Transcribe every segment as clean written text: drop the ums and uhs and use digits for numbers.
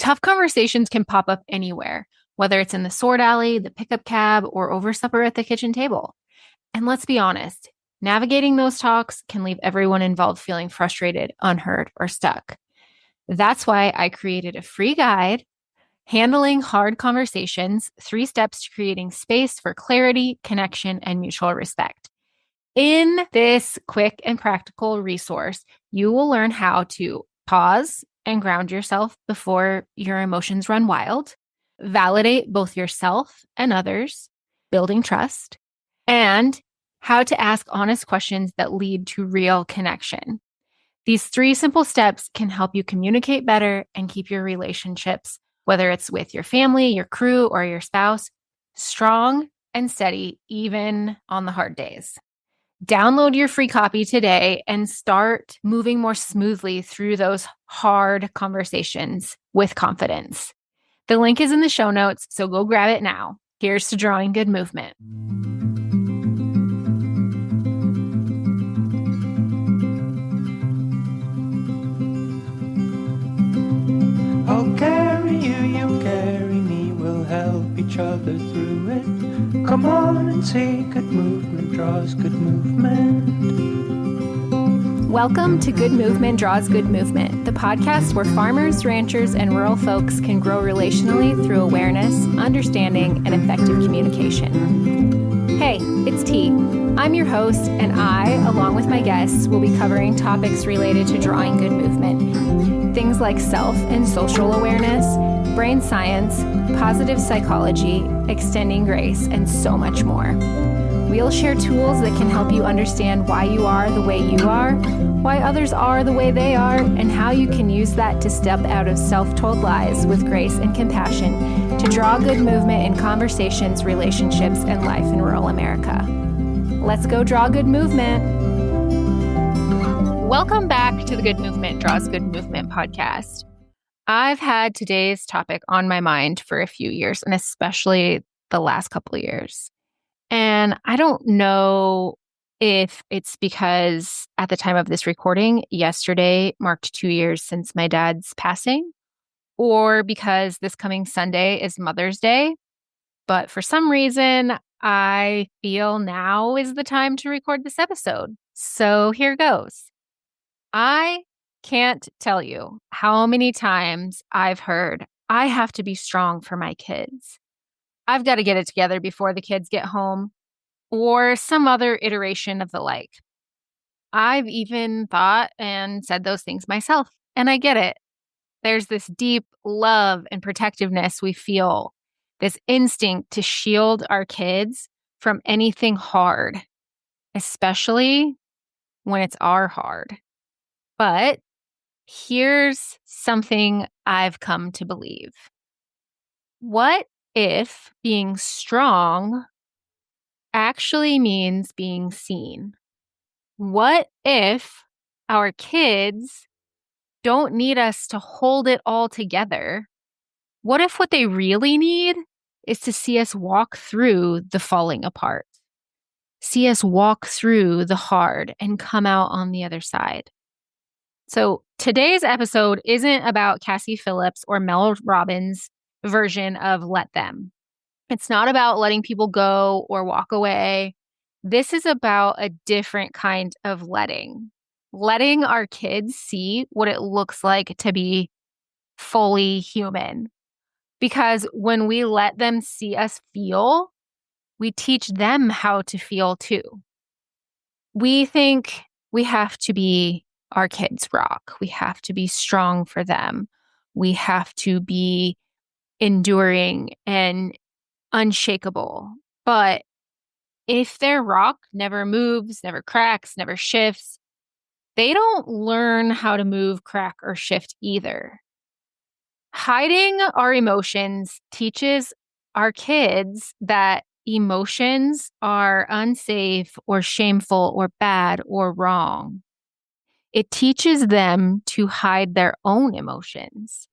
Tough conversations can pop up anywhere, whether it's in the sword alley, the pickup cab, or over supper at the kitchen table. And let's be honest, navigating those talks can leave everyone involved feeling frustrated, unheard, or stuck. That's why I created a free guide, Handling Hard Conversations, 3 Steps to Creating Space for Clarity, Connection, and Mutual Respect. In this quick and practical resource, you will learn how to pause and ground yourself before your emotions run wild, validate both yourself and others, building trust, and how to ask honest questions that lead to real connection. These 3 simple steps can help you communicate better and keep your relationships, whether it's with your family, your crew, or your spouse, strong and steady, even on the hard days. Download your free copy today and start moving more smoothly through those hard conversations with confidence. The link is in the show notes, so go grab it now. Here's to drawing good movement. I'll carry you, you carry me, we'll help each other through it. Come on and say good movement draws good movement. Welcome to Good Movement Draws Good Movement, the podcast where farmers, ranchers, and rural folks can grow relationally through awareness, understanding, and effective communication. Hey, it's T. I'm your host, and I, along with my guests, will be covering topics related to drawing good movement. Things like self and social awareness, brain science, positive psychology, extending grace, and so much more. We'll share tools that can help you understand why you are the way you are, why others are the way they are, and how you can use that to step out of self-told lies with grace and compassion to draw good movement in conversations, relationships, and life in rural America. Let's go draw good movement. Welcome back to the Good Movement Draws Good Movement podcast. I've had today's topic on my mind for a few years, and especially the last couple of years. And I don't know if it's because at the time of this recording, yesterday marked 2 years since my dad's passing, or because this coming Sunday is Mother's Day. But for some reason, I feel now is the time to record this episode. So here goes. I can't tell you how many times I've heard, I have to be strong for my kids. I've got to get it together before the kids get home, or some other iteration of the like. I've even thought and said those things myself, and I get it. There's this deep love and protectiveness we feel, this instinct to shield our kids from anything hard, especially when it's our hard. But here's something I've come to believe. What if being strong actually means being seen? What if our kids don't need us to hold it all together? What if what they really need is to see us walk through the falling apart, see us walk through the hard and come out on the other side? So today's episode isn't about Cassie Phillips or Mel Robbins' version of Let Them. It's not about letting people go or walk away. This is about a different kind of letting our kids see what it looks like to be fully human. Because when we let them see us feel, we teach them how to feel too. We think we have to be our kids' rock. We have to be strong for them. We have to be enduring and unshakable. But if their rock never moves, never cracks, never shifts, they don't learn how to move, crack, or shift either. Hiding our emotions teaches our kids that emotions are unsafe or shameful or bad or wrong. It teaches them to hide their own emotions.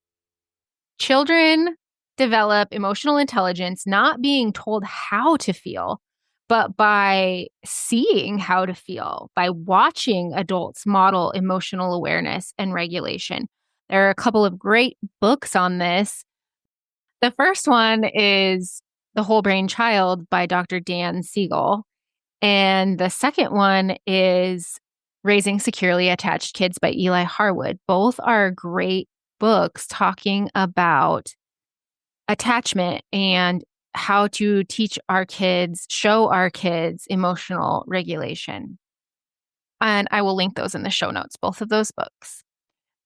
Children develop emotional intelligence not being told how to feel, but by seeing how to feel, by watching adults model emotional awareness and regulation, There are a couple of great books on this. The first one is The Whole Brain Child by Dr. Dan Siegel. And the second one is Raising Securely Attached Kids by Eli Harwood. Both are great books talking about attachment and how to teach our kids, show our kids emotional regulation. And I will link those in the show notes, both of those books.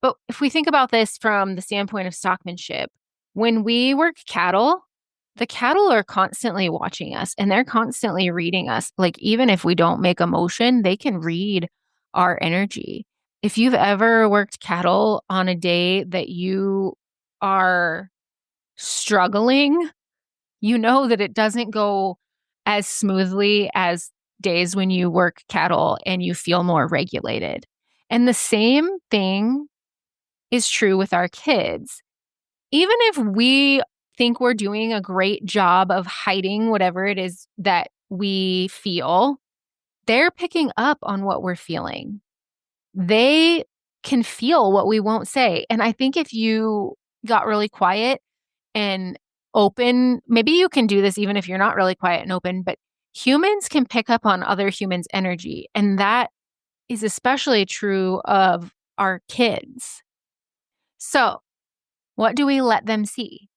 But if we think about this from the standpoint of stockmanship, when we work cattle, the cattle are constantly watching us and they're constantly reading us. Like, even if we don't make a motion, they can read our energy. If you've ever worked cattle on a day that you are struggling, you know that it doesn't go as smoothly as days when you work cattle and you feel more regulated. And the same thing is true with our kids. Even if we think we're doing a great job of hiding whatever it is that we feel, they're picking up on what we're feeling. They can feel what we won't say. And I think if you got really quiet and open, maybe you can do this even if you're not really quiet and open, but humans can pick up on other humans' energy. And that is especially true of our kids. So, what do we let them see?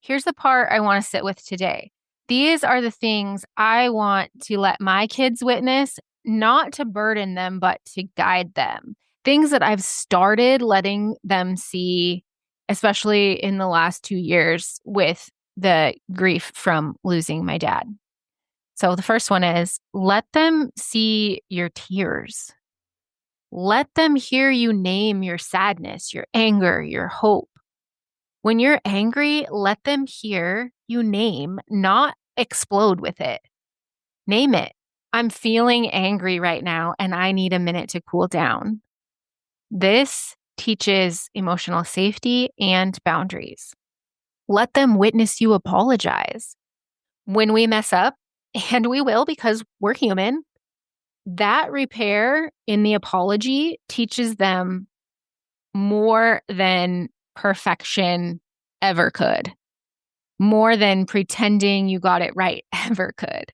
Here's the part I want to sit with today. These are the things I want to let my kids witness, not to burden them, but to guide them. Things that I've started letting them see, especially in the last 2 years with the grief from losing my dad. So the first one is let them see your tears. Let them hear you name your sadness, your anger, your hope. When you're angry, let them hear you name, not explode with it. Name it. I'm feeling angry right now and I need a minute to cool down. This teaches emotional safety and boundaries. Let them witness you apologize. When we mess up, and we will because we're human, that repair in the apology teaches them more than perfection ever could, more than pretending you got it right ever could.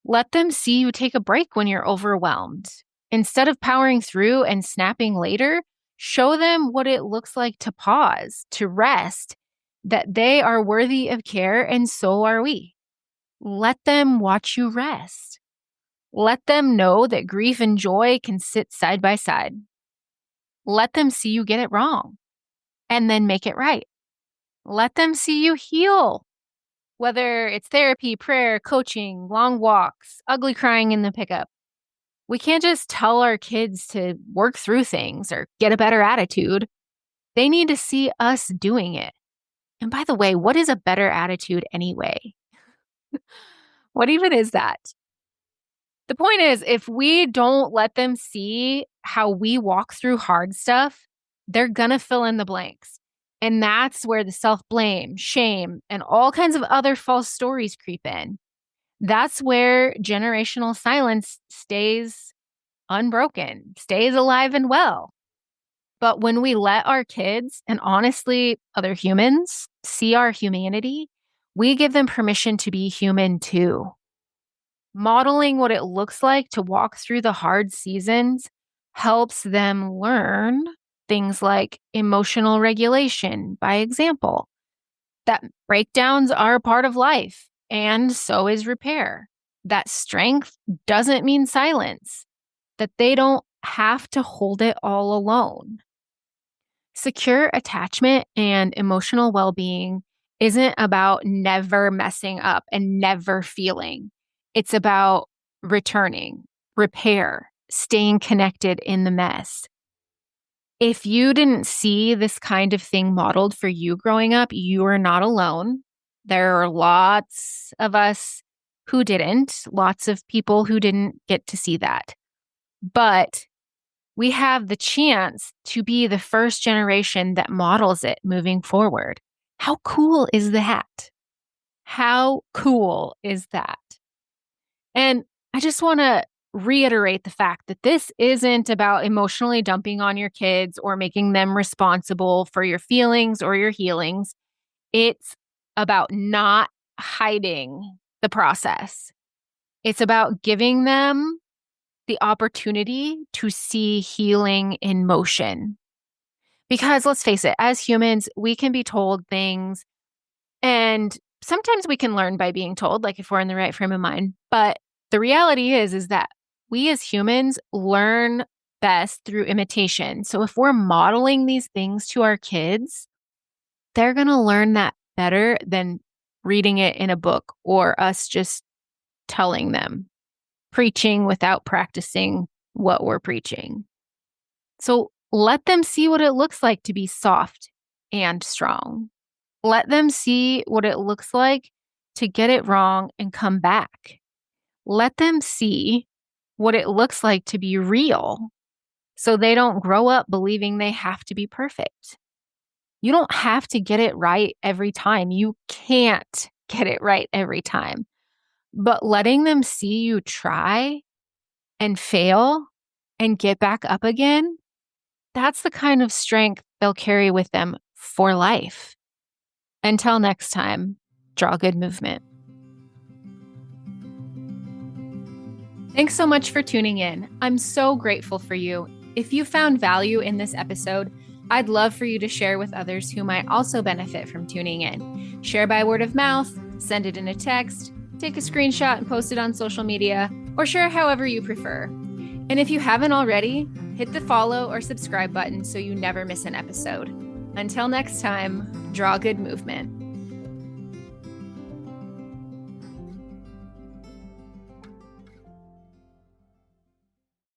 Let them see you take a break when you're overwhelmed. Instead of powering through and snapping later, show them what it looks like to pause, to rest, that they are worthy of care and so are we. Let them watch you rest. Let them know that grief and joy can sit side by side. Let them see you get it wrong and then make it right. Let them see you heal, whether it's therapy, prayer, coaching, long walks, ugly crying in the pickup. We can't just tell our kids to work through things or get a better attitude. They need to see us doing it. And by the way, what is a better attitude anyway? What even is that? The point is, if we don't let them see how we walk through hard stuff, they're going to fill in the blanks. And that's where the self-blame, shame, and all kinds of other false stories creep in. That's where generational silence stays unbroken, stays alive and well. But when we let our kids, and honestly, other humans, see our humanity, we give them permission to be human too. Modeling what it looks like to walk through the hard seasons helps them learn things like emotional regulation by example, that breakdowns are a part of life, and so is repair. That strength doesn't mean silence, that they don't have to hold it all alone. Secure attachment and emotional well-being isn't about never messing up and never feeling. It's about returning, repair, staying connected in the mess. If you didn't see this kind of thing modeled for you growing up, you are not alone. There are lots of us who didn't, lots of people who didn't get to see that. But we have the chance to be the first generation that models it moving forward. How cool is that? How cool is that? And I just want to reiterate the fact that this isn't about emotionally dumping on your kids or making them responsible for your feelings or your healings. It's about not hiding the process. It's about giving them the opportunity to see healing in motion. Because let's face it, as humans, we can be told things, and sometimes we can learn by being told, like if we're in the right frame of mind. But the reality is that we as humans learn best through imitation. So if we're modeling these things to our kids, they're going to learn that better than reading it in a book or us just telling them, preaching without practicing what we're preaching. So let them see what it looks like to be soft and strong. Let them see what it looks like to get it wrong and come back. Let them see what it looks like to be real so they don't grow up believing they have to be perfect. You don't have to get it right every time. You can't get it right every time. But letting them see you try and fail and get back up again, that's the kind of strength they'll carry with them for life. Until next time, draw good movement. Thanks so much for tuning in. I'm so grateful for you. If you found value in this episode, I'd love for you to share with others who might also benefit from tuning in. Share by word of mouth, send it in a text, take a screenshot and post it on social media, or share however you prefer. And if you haven't already, hit the follow or subscribe button so you never miss an episode. Until next time, draw good movement.